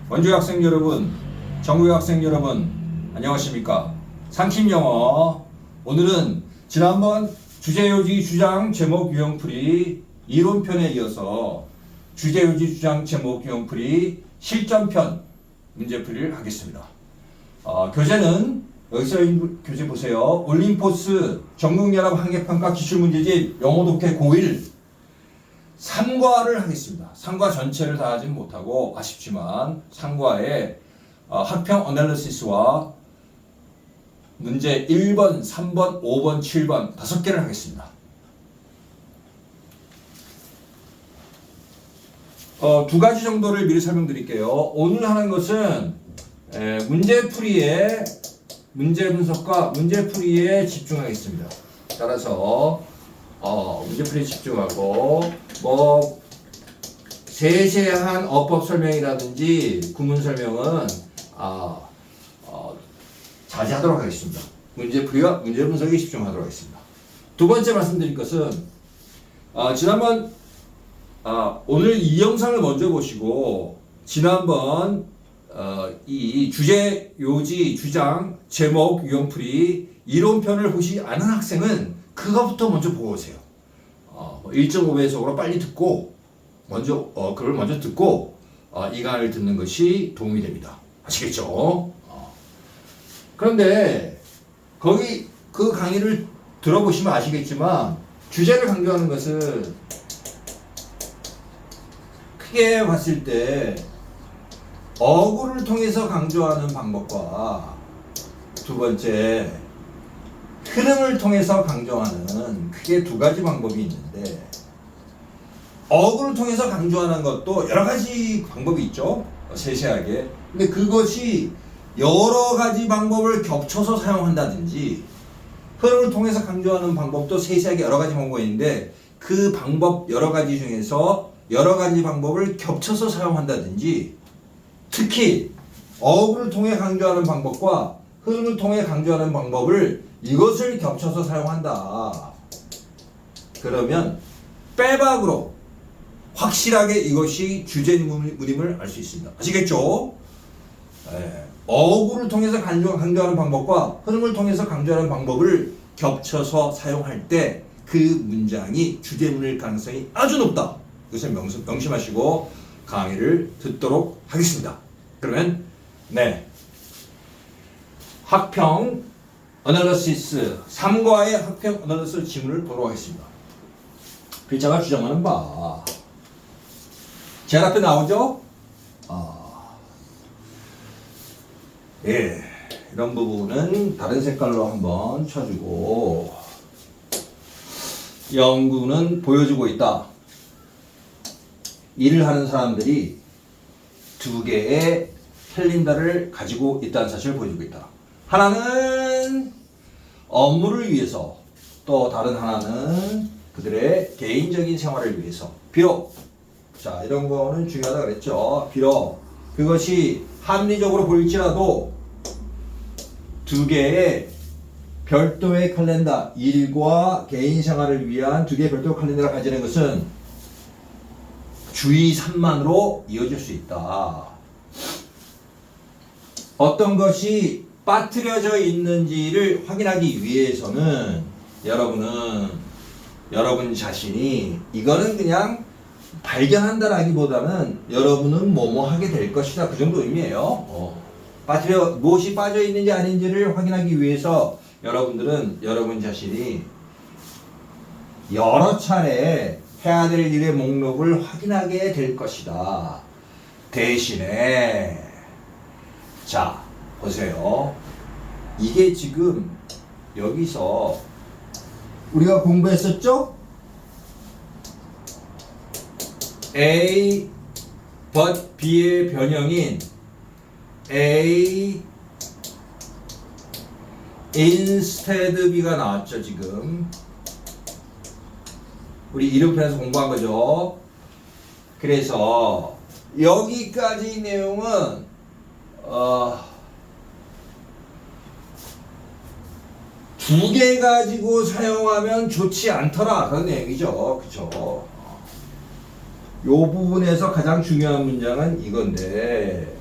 원주 학생 여러분, 전국 학생 여러분, 안녕하십니까? 상킴영어. 오늘은 지난번 주제요지 주장 제목 유형풀이 이론편에 이어서 주제요지 주장 제목 유형풀이 실전편 문제풀이를 하겠습니다. 교재는 여기서 교재 보세요. 올림포스 전국연합 한계평가 기출문제집 영어 독해 고1 3과를 하겠습니다. 3과 전체를 다 하진 못하고 아쉽지만 3과에 학평 어널리시스와 문제 1번, 3번, 5번, 7번 5개를 하겠습니다. 두 가지 정도를 미리 설명드릴게요. 오늘 하는 것은 문제풀이의 문제 분석과 문제풀이에 집중하겠습니다. 따라서 문제풀이에 집중하고 뭐 세세한 어법 설명이라든지 구문 설명은 자제하도록 하겠습니다. 문제풀이와 문제 분석에 집중하도록 하겠습니다. 두 번째 말씀드릴 것은 지난번 오늘 이 영상을 먼저 보시고 지난번 이 주제, 요지, 주장, 제목, 유형풀이 이론편을 보시 않은 학생은 그거부터 먼저 보고 오세요. 1.5배속으로 빨리 듣고 그걸 먼저 듣고 이 강의를 듣는 것이 도움이 됩니다. 아시겠죠? 그런데 거기 그 강의를 들어보시면 아시겠지만 주제를 강조하는 것은 크게 봤을 때 어구를 통해서 강조하는 방법과 두 번째 흐름을 통해서 강조하는 크게 두 가지 방법이 있는데 어구를 통해서 강조하는 것도 여러 가지 방법이 있죠. 세세하게. 근데 그것이 여러 가지 방법을 겹쳐서 사용한다든지 흐름을 통해서 강조하는 방법도 세세하게 여러 가지 방법이 있는데 그 방법 여러 가지 중에서 여러 가지 방법을 겹쳐서 사용한다든지 특히 어구를 통해 강조하는 방법과 흐름을 통해 강조하는 방법을 이것을 겹쳐서 사용한다. 그러면 빼박으로 확실하게 이것이 주제문임을 알 수 있습니다. 아시겠죠? 어구를 통해서 강조하는 방법과 흐름을 통해서 강조하는 방법을 겹쳐서 사용할 때 그 문장이 주제문일 가능성이 아주 높다. 이것을 명심하시고 강의를 듣도록 하겠습니다. 그러면 학평 어널리시스 3과의 학평 어널리시스 지문을 보도록 하겠습니다. 글자가 주장하는 바 제일 앞에 나오죠? 이런 부분은 다른 색깔로 한번 쳐주고 연구는 보여주고 있다. 일을 하는 사람들이 두 개의 캘린더를 가지고 있다는 사실을 보여주고 있다. 하나는 업무를 위해서, 또 다른 하나는 그들의 개인적인 생활을 위해서. 비록 이런 거는 중요하다 그랬죠. 비록 그것이 합리적으로 보일지라도 두 개의 별도의 칼렌더, 일과 개인 생활을 위한 두 개의 별도의 칼렌더를 가지는 것은 주의 산만으로 이어질 수 있다. 어떤 것이 빠뜨려져 있는지를 확인하기 위해서는 여러분 자신이 이거는 그냥 발견한다라기보다는 여러분은 뭐뭐 하게 될 것이다. 그 정도 의미예요. 무엇이 빠져 있는지 아닌지를 확인하기 위해서 여러분들은 여러분 자신이 여러 차례 해야 될 일의 목록을 확인하게 될 것이다. 대신에 보세요. 이게 지금 여기서 우리가 공부했었죠? A but B의 변형인 A instead B가 나왔죠. 지금 우리 이름편에서 공부한 거죠. 그래서 여기까지 내용은 두 개 가지고 사용하면 좋지 않더라 그런 내용이죠. 그쵸? 요 부분에서 가장 중요한 문장은 이건데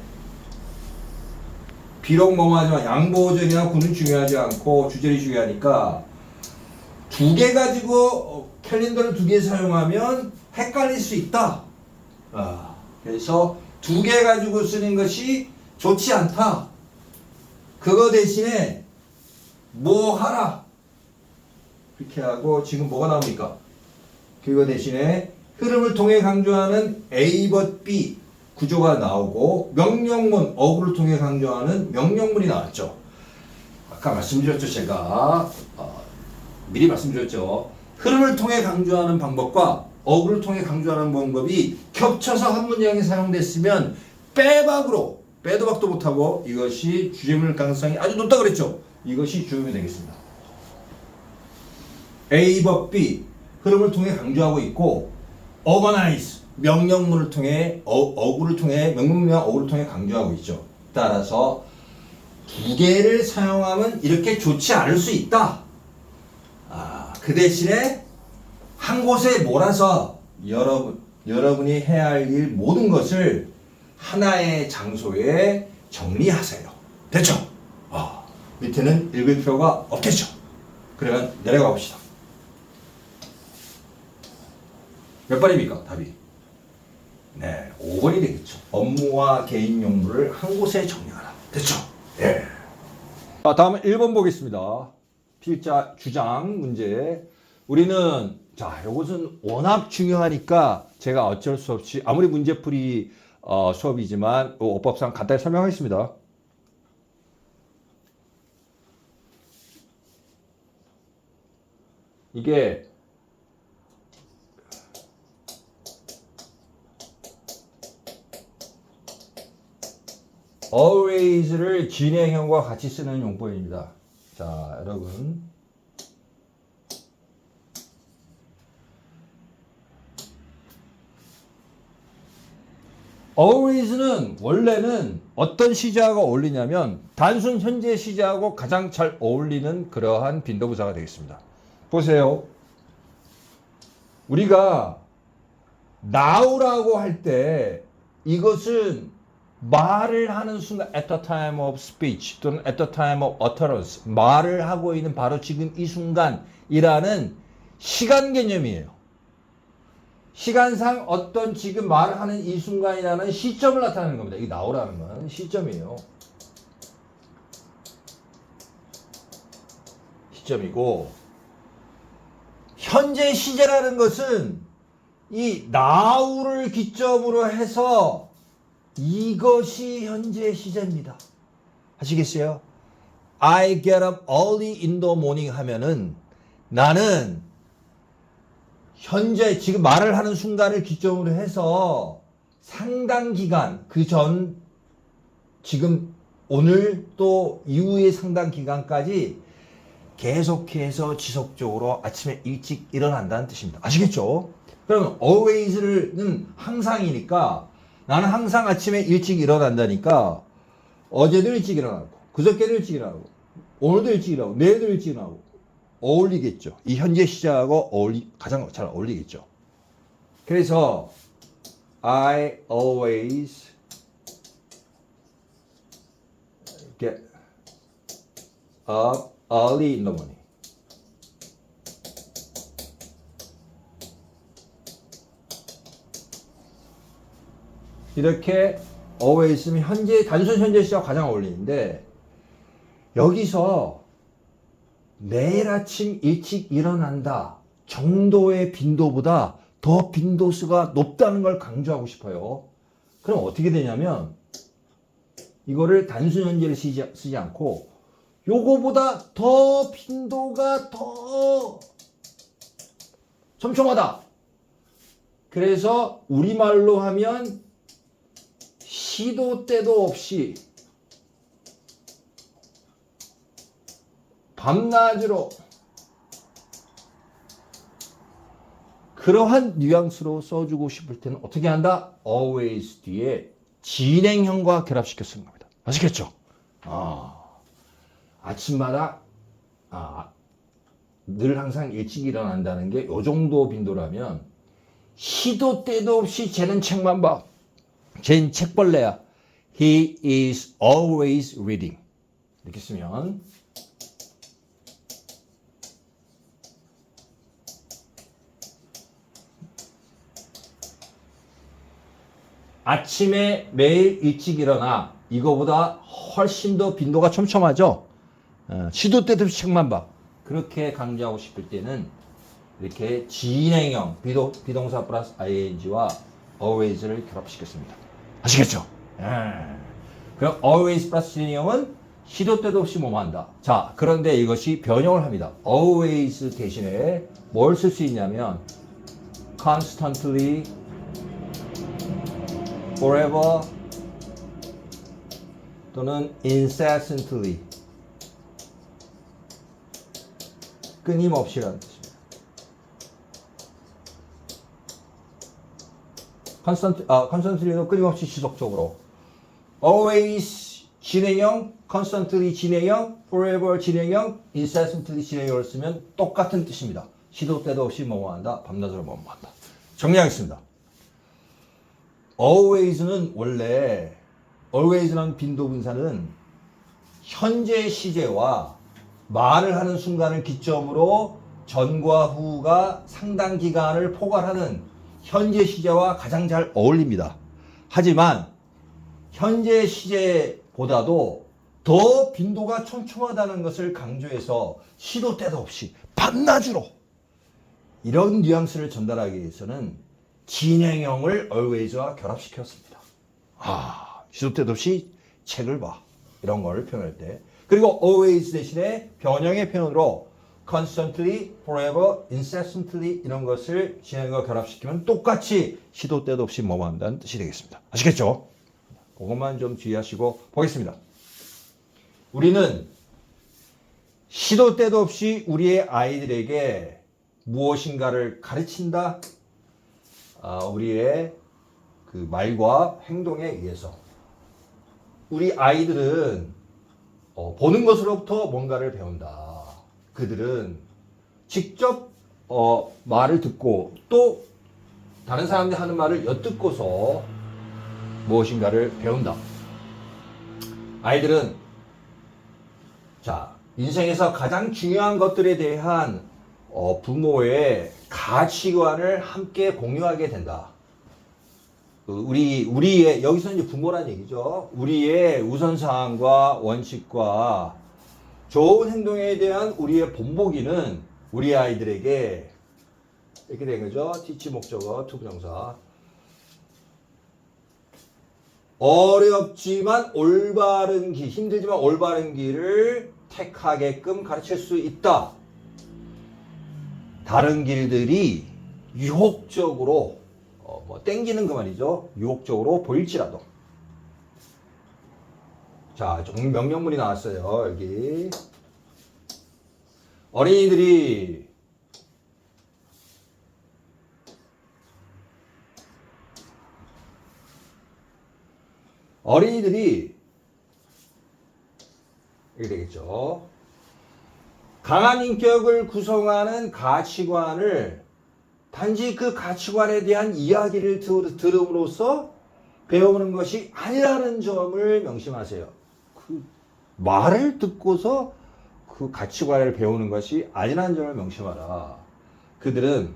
비록 뭐하지만 양보전이나 구는 중요하지 않고 주절이 중요하니까 두 개 가지고 캘린더를 두 개 사용하면 헷갈릴 수 있다. 그래서 두 개 가지고 쓰는 것이 좋지 않다. 그거 대신에 뭐 하라. 이렇게 하고 지금 뭐가 나옵니까? 그거 대신에 흐름을 통해 강조하는 A but B 구조가 나오고 명령문 어구를 통해 강조하는 명령문이 나왔죠. 아까 말씀드렸죠. 제가 미리 말씀드렸죠. 흐름을 통해 강조하는 방법과 어구를 통해 강조하는 방법이 겹쳐서 한 문장에 사용됐으면 빼박으로 빼도 박도 못하고 이것이 주제물 가능성이 아주 높다 그랬죠. 이것이 주음이 되겠습니다. A but B 흐름을 통해 강조하고 있고 organize 명령문을 통해 어구를 통해 명령문과 어구를 통해 강조하고 있죠. 따라서 두 개를 사용하면 이렇게 좋지 않을 수 있다. 그 대신에 한 곳에 몰아서 여러분이 해야 할 일 모든 것을 하나의 장소에 정리하세요. 됐죠? 밑에는 읽을 필요가 없겠죠? 그러면 내려가 봅시다. 몇 번입니까? 답이? 네, 5번이 되겠죠. 업무와 개인 용무를 한 곳에 정리하라. 됐죠? 예. 자, 다음은 1번 보겠습니다. 필자 주장 문제. 우리는 자, 이것은 워낙 중요하니까 제가 어쩔 수 없이 아무리 문제풀이 수업이지만 어법상 간단히 설명하겠습니다. 이게 always를 진행형과 같이 쓰는 용법입니다. 자, 여러분. always는 원래는 어떤 시제하고 어울리냐면 단순 현재 시제하고 가장 잘 어울리는 그러한 빈도부사가 되겠습니다. 보세요. 우리가 now라고 할 때 이것은 말을 하는 순간 at the time of speech 또는 at the time of utterance 말을 하고 있는 바로 지금 이 순간이라는 시간 개념이에요. 시간상 어떤 지금 말을 하는 이 순간이라는 시점을 나타내는 겁니다. 이게 now라는 건 시점이에요. 시점이고 현재 시제라는 것은 이 now를 기점으로 해서 이것이 현재 시제입니다. 아시겠어요? I get up early in the morning 하면은 나는 현재 지금 말을 하는 순간을 기점으로 해서 상당 기간 그 전 지금 오늘 또 이후의 상당 기간까지 계속해서 지속적으로 아침에 일찍 일어난다는 뜻입니다. 아시겠죠? 그러면 always는 항상이니까 나는 항상 아침에 일찍 일어난다니까 어제도 일찍 일어나고 그저께도 일찍 일어나고 오늘도 일찍 일어나고 내일도 일찍 일어나고 어울리겠죠. 이 현재 시제하고 가장 잘 어울리겠죠. 그래서 I always get up early in the morning. 이렇게 always는 현재 단순 현재 시제와 가장 어울리는데 여기서 내일 아침 일찍 일어난다 정도의 빈도보다 더 빈도수가 높다는 걸 강조하고 싶어요. 그럼 어떻게 되냐면 이거를 단순 현재를 쓰지 않고 요거보다 더 빈도가 더 촘촘하다. 그래서 우리말로 하면 시도 때도 없이 밤낮으로 그러한 뉘앙스로 써주고 싶을 때는 어떻게 한다? always 뒤에 진행형과 결합시켜 쓰는 겁니다. 아시겠죠? 아침마다 늘 항상 일찍 일어난다는 게 요 정도 빈도라면 시도 때도 없이 쟤는 책만 봐. 쟤는 책벌레야. He is always reading. 이렇게 쓰면 아침에 매일 일찍 일어나. 이거보다 훨씬 더 빈도가 촘촘하죠. 시도 때도 없이 책만 봐. 그렇게 강조하고 싶을 때는 이렇게 진행형 비동사 플러스 ing와 always를 결합시켰습니다. 아시겠죠? 그럼 always 플러스 진행형은 시도 때도 없이 뭐뭐 한다. 자, 그런데 이것이 변형을 합니다. always 대신에 뭘 쓸 수 있냐면 constantly, forever 또는 incessantly, 끊임없이라는 뜻입니다. constantly는 끊임없이 지속적으로, always 진행형, constantly 진행형, forever 진행형, incessantly 진행형을 쓰면 똑같은 뜻입니다. 시도 때도 없이 뭐뭐 한다, 밤낮으로 뭐뭐 한다. 정리하겠습니다. always는 원래 always라는 빈도 분사는 현재 시제와 말을 하는 순간을 기점으로 전과 후가 상당 기간을 포괄하는 현재 시제와 가장 잘 어울립니다. 하지만 현재 시제보다도 더 빈도가 촘촘하다는 것을 강조해서 시도 때도 없이 밤낮으로 이런 뉘앙스를 전달하기 위해서는 진행형을 always와 결합시켰습니다. 시도 때도 없이 책을 봐. 이런 걸 표현할 때. 그리고 always 대신에 변형의 표현으로 constantly, forever, incessantly 이런 것을 진행과 결합시키면 똑같이 시도 때도 없이 뭐뭐 한다는 뜻이 되겠습니다. 아시겠죠? 그것만 좀 주의하시고 보겠습니다. 우리는 시도 때도 없이 우리의 아이들에게 무엇인가를 가르친다. 우리의 그 말과 행동에 의해서 우리 아이들은 보는 것으로부터 뭔가를 배운다. 그들은 직접 말을 듣고 또 다른 사람들이 하는 말을 엿듣고서 무엇인가를 배운다. 아이들은 자, 인생에서 가장 중요한 것들에 대한 부모의 가치관을 함께 공유하게 된다. 우리의, 여기서 이제 부모란 얘기죠. 우리의 우선사항과 원칙과 좋은 행동에 대한 우리의 본보기는 우리 아이들에게 이렇게 된 거죠. teach 목적어, to 부정사. 어렵지만 올바른 길, 힘들지만 올바른 길을 택하게끔 가르칠 수 있다. 다른 길들이 유혹적으로 땡기는 그 말이죠. 유혹적으로 보일지라도. 자, 명령문이 나왔어요. 여기. 어린이들이 이렇게 되겠죠. 강한 인격을 구성하는 가치관을 단지 그 가치관에 대한 이야기를 들음으로써 배우는 것이 아니라는 점을 명심하세요. 그 말을 듣고서 그 가치관을 배우는 것이 아니라는 점을 명심하라. 그들은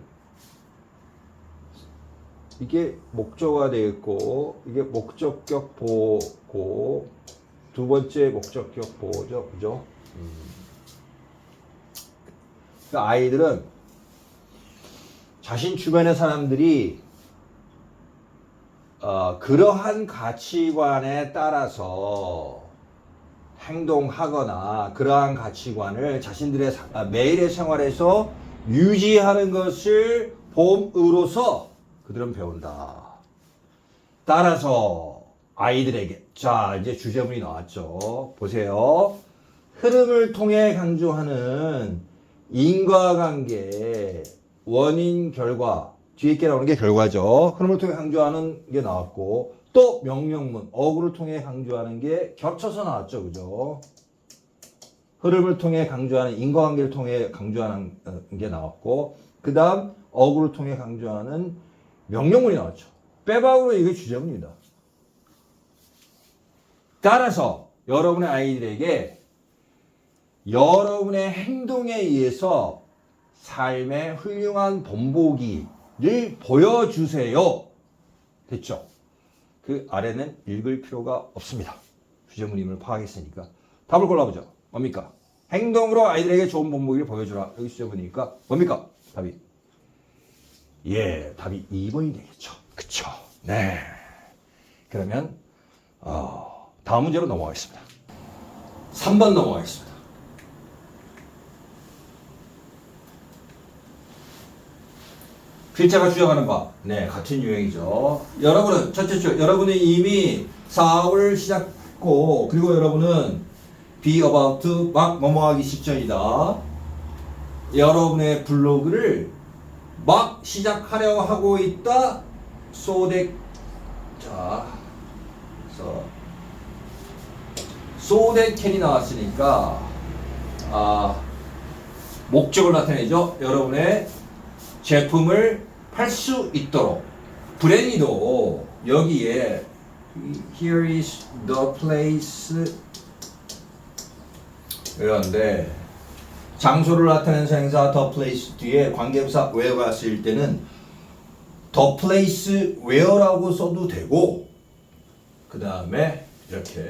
이게 목적어가 되어 있고 이게 목적격 보고 두 번째 목적격 보죠. 그죠? 그러니까 아이들은 자신 주변의 사람들이 그러한 가치관에 따라서 행동하거나 그러한 가치관을 자신들의 매일의 생활에서 유지하는 것을 봄으로써 그들은 배운다. 따라서 아이들에게 자 이제 주제문이 나왔죠. 보세요. 흐름을 통해 강조하는 인과관계 원인 결과 뒤에 있게 나오는 게 결과죠. 흐름을 통해 강조하는 게 나왔고 또 명령문 어구를 통해 강조하는 게 겹쳐서 나왔죠. 그죠? 흐름을 통해 강조하는 인과관계를 통해 강조하는 게 나왔고 그 다음 어구를 통해 강조하는 명령문이 나왔죠. 빼박으로 이게 주제문입니다. 따라서 여러분의 아이들에게 여러분의 행동에 의해서 삶의 훌륭한 본보기를 보여주세요. 됐죠? 그 아래는 읽을 필요가 없습니다. 주제문임을 파악했으니까. 답을 골라보죠. 뭡니까? 행동으로 아이들에게 좋은 본보기를 보여주라. 여기 주제문이니까 뭡니까? 답이. 예, 답이 2번이 되겠죠. 그쵸? 네. 그러면 다음 문제로 넘어가겠습니다. 3번 넘어가겠습니다. 필자가 주장하는 바. 네, 같은 유형이죠. 여러분은 첫째 줄, 여러분은 이미 사업을 시작했고, 그리고 여러분은 be about to 막 뭐뭐하기 직전이다. 여러분의 블로그를 막 시작하려고 하고 있다. so that 자, 그래서 so that can이 나왔으니까 목적을 나타내죠. 여러분의 제품을 팔 수 있도록 브랜디도 여기에 here is the place 이런데 장소를 나타내는 생사 the place 뒤에 관계부사 where가 쓰일 때는 the place where라고 써도 되고 그 다음에 이렇게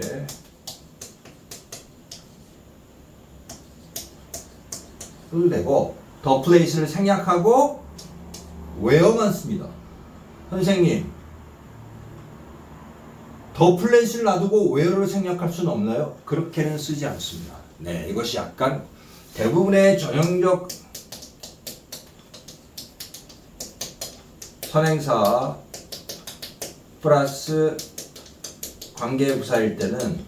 써도 되고 the place를 생략하고 where만 씁니다. 선생님 the place를 놔두고 where를 생략할 수는 없나요? 그렇게는 쓰지 않습니다. 네, 이것이 약간 대부분의 전형적 선행사 플러스 관계부사일 때는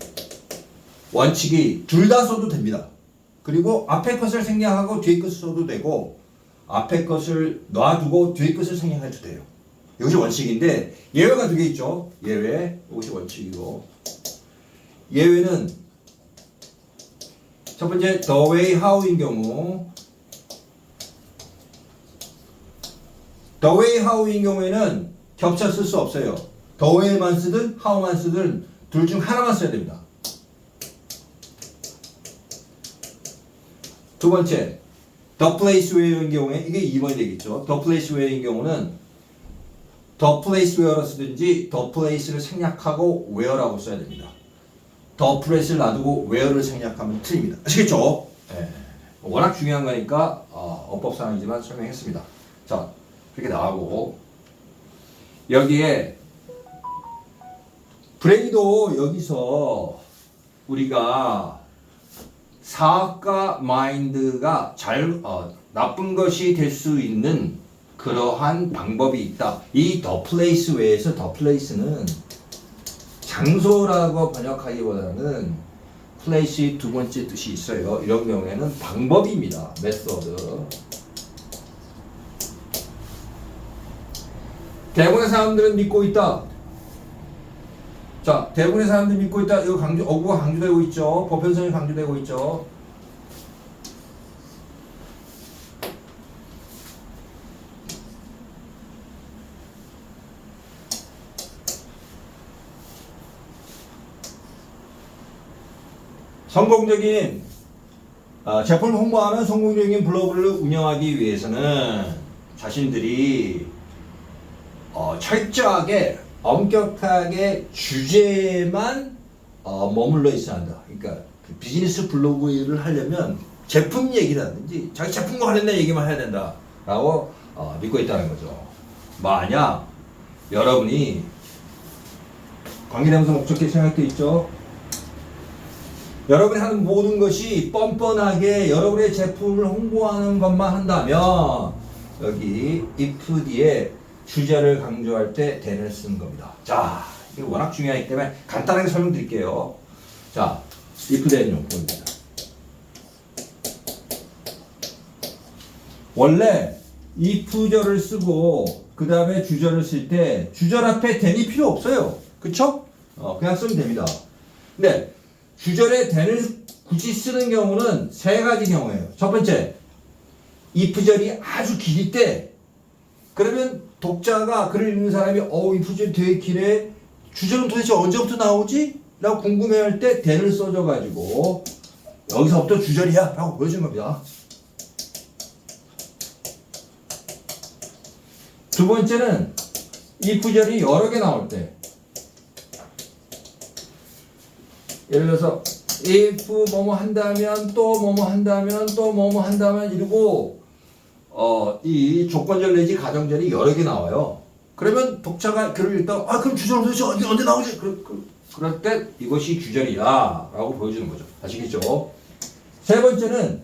원칙이 둘 다 써도 됩니다. 그리고 앞에 것을 생략하고 뒤에 것을 써도 되고 앞에 것을 놔두고 뒤에 것을 생략해도 돼요. 이것이 원칙인데 예외가 두 개 있죠. 예외, 이것이 원칙이고 예외는 첫 번째 the way how인 경우 the way how인 경우에는 겹쳐 쓸 수 없어요. the way만 쓰든 how만 쓰든 둘 중 하나만 써야 됩니다. 두 번째 the place where인 경우에 이게 2번이 되겠죠. the place where인 경우는 the place where로 쓰든지 the place를 생략하고 where라고 써야 됩니다. the place를 놔두고 where를 생략하면 틀립니다. 아시겠죠? 네. 워낙 중요한 거니까 어법상이지만 설명했습니다. 자, 이렇게 나가고 여기에 브레이도 여기서 우리가 사악과 마인드가 나쁜 것이 될 수 있는 그러한 방법이 있다. 이 the place 외에서 the place는 장소라고 번역하기보다는 place의 두 번째 뜻이 있어요. 이런 경우에는 방법입니다. 메소드. 대부분의 사람들은 믿고 있다. 자, 대부분의 사람들이 믿고 있다. 이거 어구가 강조되고 있죠. 보편성이 강조되고 있죠. 성공적인 제품을 홍보하는 성공적인 블로그를 운영하기 위해서는 자신들이 철저하게 엄격하게 주제에만 머물러 있어야 한다. 그러니까 그 비즈니스 블로그를 하려면 제품 얘기라든지 자기 제품과 관련된 얘기만 해야 된다라고 믿고 있다는 거죠. 만약 여러분이 관계대명사 목적격 생각돼 있죠. 여러분이 하는 모든 것이 뻔뻔하게 여러분의 제품을 홍보하는 것만 한다면 여기 if 뒤에 주제를 강조할 때 then을 쓰는 겁니다. 자, 이게 워낙 중요하기 때문에 간단하게 설명드릴게요. 자, if then 용법입니다. 원래 if절을 쓰고 그 다음에 주절을 쓸 때 주절 앞에 then이 필요 없어요. 그쵸? 그냥 쓰면 됩니다. 근데 주절에 then을 굳이 쓰는 경우는 세 가지 경우예요. 첫 번째, if절이 아주 길 때 그러면 독자가 글을 읽는 사람이 이 주절 되게 길에 주절은 도대체 언제부터 나오지? 라고 궁금해할 때 then을 써줘가지고 여기서부터 주절이야 라고 보여주는 겁니다. 두 번째는 if절이 여러 개 나올 때, 예를 들어서 if 뭐뭐 한다면 또 뭐뭐 한다면 또 뭐뭐 한다면 이러고 이 조건절 내지 가정절이 여러 개 나와요. 그러면 독자가 글을 읽다가 그럼 주절 도대체 언제 나오지? 그럴 때 이것이 주절이야 라고 보여주는 거죠. 아시겠죠? 세 번째는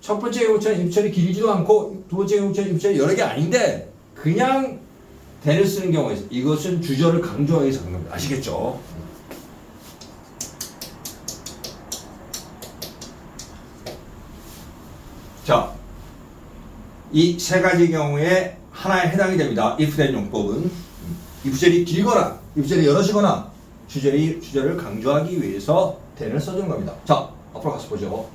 첫 번째 경우처럼 입절이 길지도 않고 두 번째 경우처럼 입절이 여러 개 아닌데 그냥 대를 쓰는 경우에 이것은 주절을 강조하기 위해서 그런 겁니다. 아시겠죠? 자, 이 세 가지 경우에 하나에 해당이 됩니다. if 된 용법은 if절이 길거나 if절이 여럿이거나 주절을 강조하기 위해서 then을 써주는 겁니다. 자, 앞으로 가서 보죠.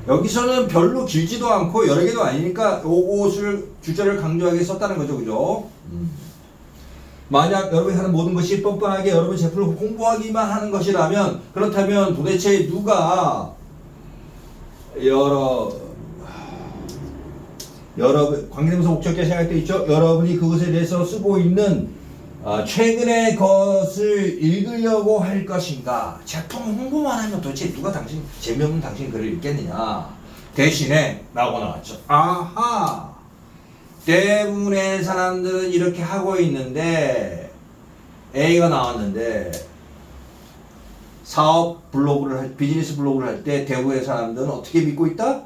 여기서는 별로 길지도 않고 여러 개도 아니니까 요것을 주절을 강조하게 썼다는 거죠. 그죠? 만약 여러분이 하는 모든 것이 뻔뻔하게 여러분 제품을 홍보하기만 하는 것이라면, 그렇다면 도대체 누가 여러분 관계대명사 목적격 생각할 때 있죠? 여러분이 그것에 대해서 쓰고 있는 최근의 것을 읽으려고 할 것인가? 제품 홍보만 하면 도대체 누가 재미없는 당신 글을 읽겠느냐? 대신에 라고 나왔죠. 아하! 대부분의 사람들은 이렇게 하고 있는데 A가 나왔는데 비즈니스 블로그를 할 때 대부분의 사람들은 어떻게 믿고 있다?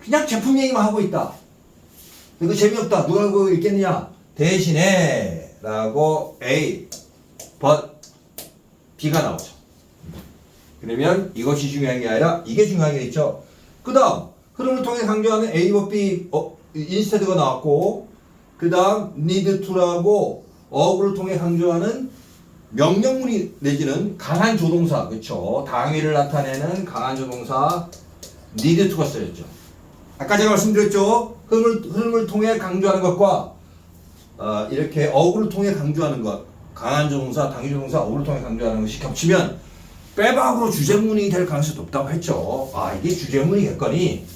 그냥 제품 얘기만 하고 있다. 이거 재미없다. 누가 그거 읽겠느냐? 대신에 라고 A, but B가 나오죠. 그러면 이것이 중요한 게 아니라 이게 중요한 게 있죠. 그 다음 흐름을 통해 강조하는 A, but B instead가 나왔고, 그 다음 need to라고 어구를 통해 강조하는 명령문이 내지는 강한 조동사, 그쵸? 당위를 나타내는 강한 조동사 need to가 쓰였죠. 아까 제가 말씀드렸죠. 흐름을 통해 강조하는 것과 이렇게 어구를 통해 강조하는 것, 강한 조동사, 당위 조동사, 어구를 통해 강조하는 것이 겹치면 빼박으로 주제문이 될 가능성이 높다고 했죠. 이게 주제문이겠거니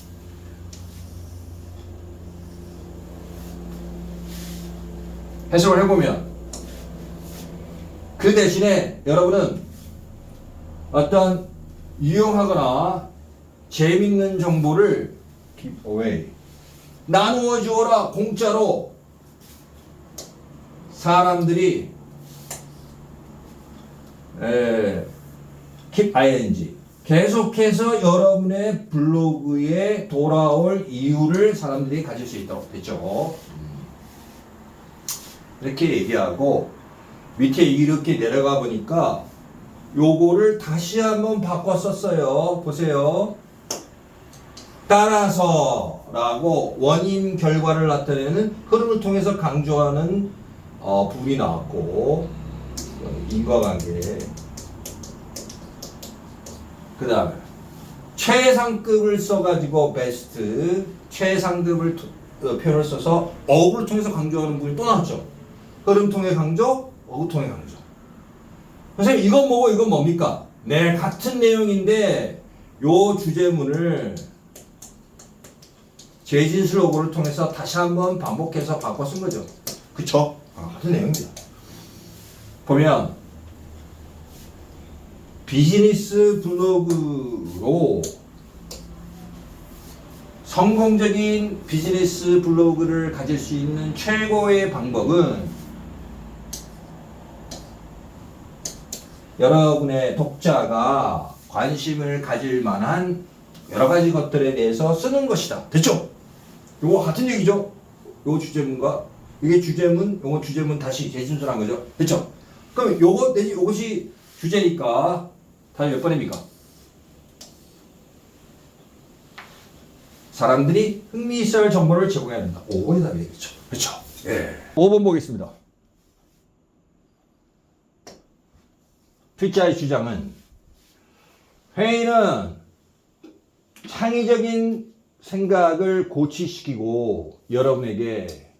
해석을 해보면 그 대신에 여러분은 어떤 유용하거나 재밌는 정보를 keep away 나누어 주어라 공짜로 사람들이 keep ing 계속해서 여러분의 블로그에 돌아올 이유를 사람들이 가질 수 있다고 했죠. 이렇게 얘기하고 밑에 이렇게 내려가 보니까 요거를 다시 한번 바꿔 썼어요. 보세요. 따라서 라고 원인 결과를 나타내는 흐름을 통해서 강조하는 부분이 나왔고, 인과관계, 그 다음에 최상급을 써가지고 베스트 최상급을 표현을 써서 어구를 통해서 강조하는 부분이 또 나왔죠. 흐름 통해 강조, 어구 통해 강조. 선생님 이건 뭐고 이건 뭡니까? 네, 같은 내용인데 요 주제문을 재진술 어구를 통해서 다시 한번 반복해서 바꿔 쓴 거죠. 그쵸? 같은 내용입니다. 보면 비즈니스 블로그로 성공적인 비즈니스 블로그를 가질 수 있는 최고의 방법은 여러분의 독자가 관심을 가질 만한 여러 가지 것들에 대해서 쓰는 것이다. 됐죠? 요거 같은 얘기죠? 요 주제문과 이게 주제문, 요거 주제문 다시 재진술한 거죠. 됐죠? 그럼 요거 내지 요것이 주제니까 다음에 몇 번입니까? 사람들이 흥미있어 할 정보를 제공해야 된다. 5번이 답이 되겠죠. 그렇죠? 예. 5번 보겠습니다. 필자의 주장은 회의는 창의적인 생각을 고취시키고 여러분에게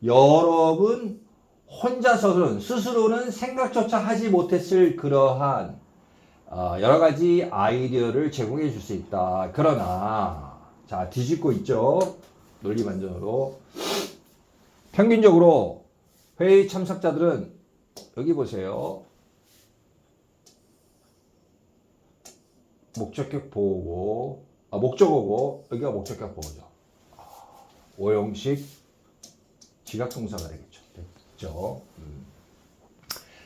여러분 혼자서는 스스로는 생각조차 하지 못했을 그러한 여러 가지 아이디어를 제공해 줄 수 있다. 그러나 자 뒤집고 있죠. 논리 반전으로 평균적으로 회의 참석자들은 여기 보세요. 목적격 보호고 목적어고 여기가 목적격 보호죠. 오형식 지각동사가 되겠죠. 됐죠.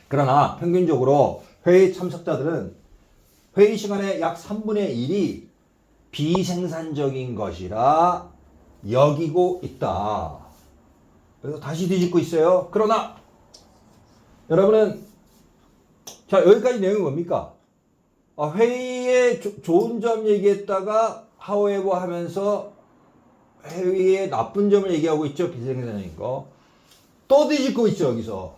그러나 평균적으로 회의 참석자들은 회의 시간의 약 3분의 1이 비생산적인 것이라 여기고 있다. 그래서 다시 뒤집고 있어요. 그러나 여러분은 자 여기까지 내용이 뭡니까? 회의의 좋은 점 얘기했다가 however 하면서 회의의 나쁜 점을 얘기하고 있죠. 비생산적인 거. 또 뒤집고 있죠. 여기서.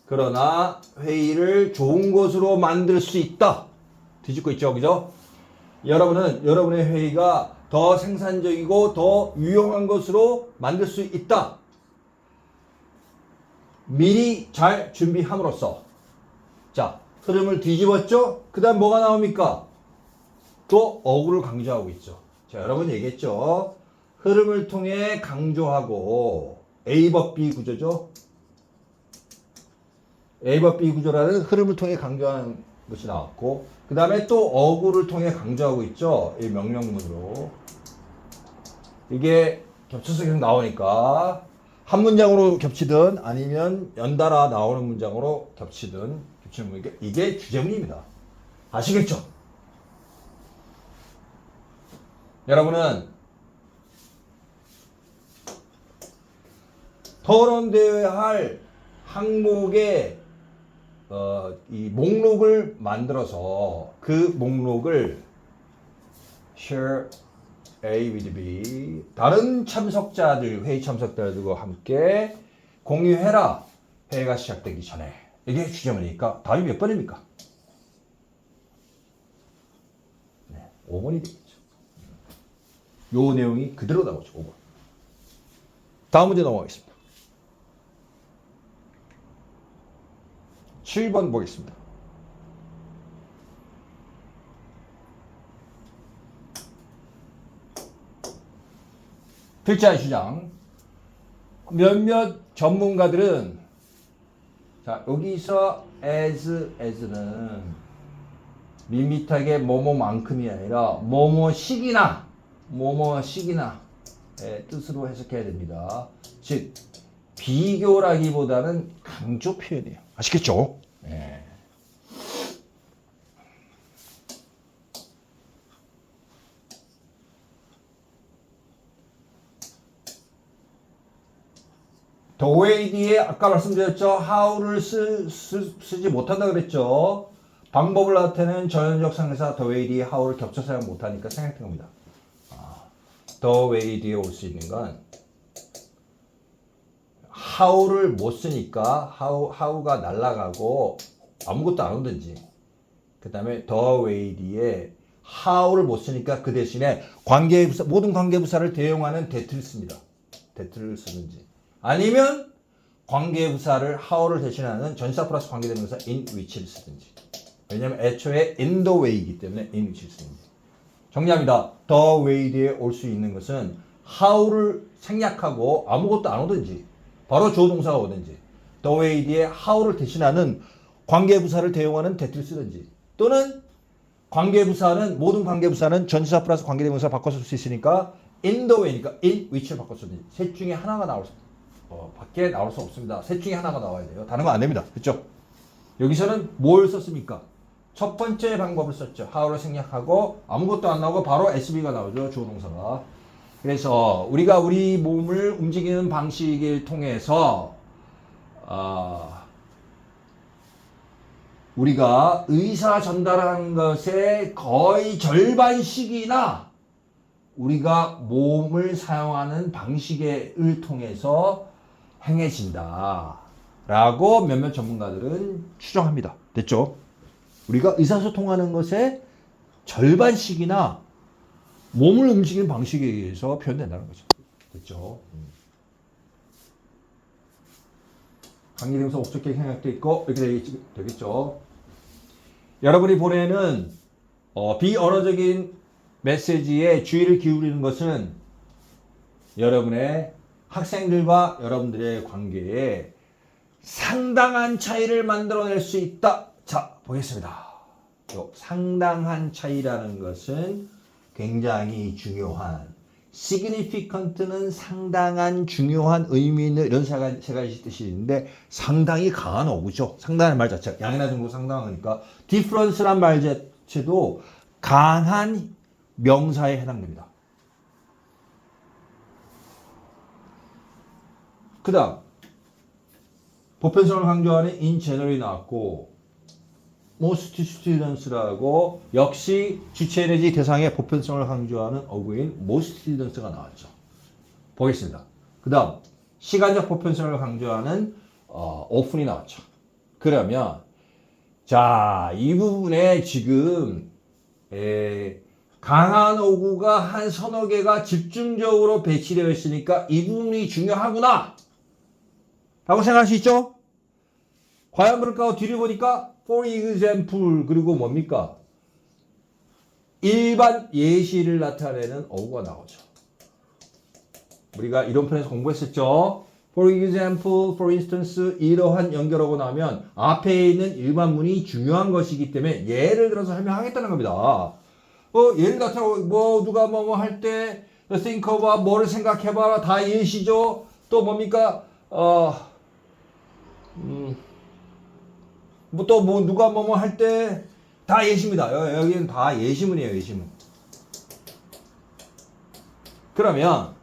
그러나 회의를 좋은 것으로 만들 수 있다. 뒤집고 있죠. 그죠? 여러분은 여러분의 회의가 더 생산적이고 더 유용한 것으로 만들 수 있다. 미리 잘 준비함으로써 자 흐름을 뒤집었죠? 그 다음 뭐가 나옵니까? 또 어구를 강조하고 있죠. 자 여러분 얘기했죠. 흐름을 통해 강조하고 A법 B 구조죠. A법 B 구조라는 흐름을 통해 강조하는 것이 나왔고 그 다음에 또 어구를 통해 강조하고 있죠. 이 명령문으로 이게 겹쳐서 계속 나오니까 한 문장으로 겹치든 아니면 연달아 나오는 문장으로 겹치는 이게 주제문입니다. 아시겠죠? 여러분은 토론되어야 할 항목의 이 목록을 만들어서 그 목록을 share A with B 다른 참석자들 회의 참석자들과 함께 공유해라. 회의가 시작되기 전에 이게 주제문이니까 답이 몇 번입니까? 네, 5번이 되겠죠. 요 내용이 그대로 나오죠. 5번. 다음 문제 넘어가겠습니다. 7번 보겠습니다. 필자의 주장. 몇몇 전문가들은 자 여기서 as는 밋밋하게 뭐뭐만큼이 아니라 뭐뭐식이나 뜻으로 해석해야 됩니다. 즉 비교라기보다는 강조 표현이에요. 아시겠죠? 네. The way 뒤에 아까 말씀드렸죠. how를 쓰지 못한다 그랬죠. 방법을 나타내는 전형적 상대사 the way 뒤에 how를 겹쳐 사용 못하니까 생략된 겁니다. the way 뒤에 올 수 있는 건 how를 못 쓰니까 how가 날아가고 아무것도 안 오든지 그 다음에 the way 뒤에 how를 못 쓰니까 그 대신에 관계부사 모든 관계부사를 대용하는 that를 씁니다. that를 쓰든지 아니면 관계부사를 how를 대신하는 전치사 플러스 관계대명사 in which를 쓰든지 왜냐하면 애초에 in the way이기 때문에 in which를 쓰든지 정리합니다. the way 뒤에 올 수 있는 것은 how를 생략하고 아무것도 안 오든지 바로 주어 동사가 오든지 the way 뒤에 how를 대신하는 관계부사를 대용하는 that를 쓰든지 또는 관계부사는 모든 관계부사는 전치사 플러스 관계대명사 바꿔서 쓸 수 있으니까 in the way니까 in which를 바꿔 쓰든지 셋 중에 하나가 나올 수 밖에 나올 수 없습니다. 셋 중에 하나가 나와야 돼요. 다른 건 안 됩니다. 그렇죠? 여기서는 뭘 썼습니까? 첫 번째 방법을 썼죠. how를 생략하고 아무것도 안 나오고 바로 SB가 나오죠. 주어 동사가. 그래서 우리가 우리 몸을 움직이는 방식을 통해서 우리가 의사 전달하는 것의 거의 절반씩이나 우리가 몸을 사용하는 방식을 통해서 행해진다 라고 몇몇 전문가들은 추정합니다. 됐죠? 우리가 의사소통하는 것의 절반씩이나 몸을 움직이는 방식에 의해서 표현된다는 거죠. 됐죠? 관계대명사 목적격 생략도 있고 이렇게 되겠죠. 여러분이 보내는 비언어적인 메시지에 주의를 기울이는 것은 여러분의 학생들과 여러분들의 관계에 상당한 차이를 만들어낼 수 있다. 자, 보겠습니다. 상당한 차이라는 것은 굉장히 중요한, significant는 상당한, 중요한, 의미 있는 이런 세 가지 뜻이 있는데 상당히 강한 어구죠. 상당한 말 자체가 양이나 정도 상당하니까 difference란 말 자체도 강한 명사에 해당됩니다. 그 다음 보편성을 강조하는 in general이 나왔고 most students라고 역시 주체 내지 대상의 보편성을 강조하는 어구인 most students가 나왔죠. 보겠습니다. 그 다음 시간적 보편성을 강조하는 often이 나왔죠. 그러면 자, 이 부분에 지금 강한 어구가 한 서너 개가 집중적으로 배치되어 있으니까 이 부분이 중요하구나 라고 생각할 수 있죠? 과연 그럴까? 뒤를 보니까 for example 그리고 뭡니까? 일반 예시를 나타내는 어구가 나오죠. 우리가 이론편에서 공부했었죠. For example, for instance 이러한 연결어가 나오면 앞에 있는 일반문이 중요한 것이기 때문에 예를 들어서 설명하겠다는 겁니다. 예를 나타나고 누가 뭐 할 때 think about 뭐를 생각해봐라 다 예시죠. 또 뭡니까? 누가 뭐 할 때 다 예시입니다. 여기는 다 예시문이에요, 예시문. 그러면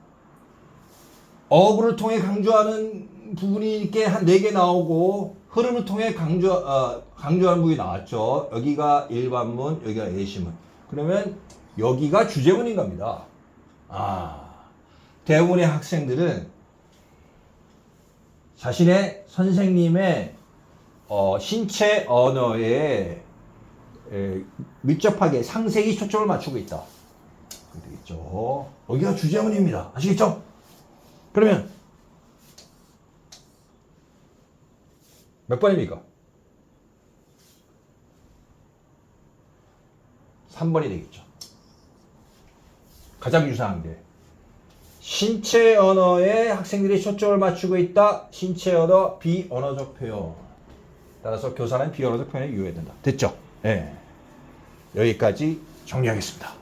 어구를 통해 강조하는 부분이 이렇게 한 4개 나오고 흐름을 통해 강조하는 부분이 나왔죠. 여기가 일반문, 여기가 예시문. 그러면 여기가 주제문인 겁니다. 대부분의 학생들은 자신의 선생님의 신체 언어에 밀접하게 상세히 초점을 맞추고 있다. 되겠죠. 여기가 주제문입니다. 아시겠죠? 그러면 몇 번입니까? 3번이 되겠죠. 가장 유사한 게 신체 언어에 학생들이 초점을 맞추고 있다. 신체 언어 비언어적 표현. 따라서 교사는 비언어적 표현에 유효해야 된다. 됐죠? 네. 여기까지 정리하겠습니다.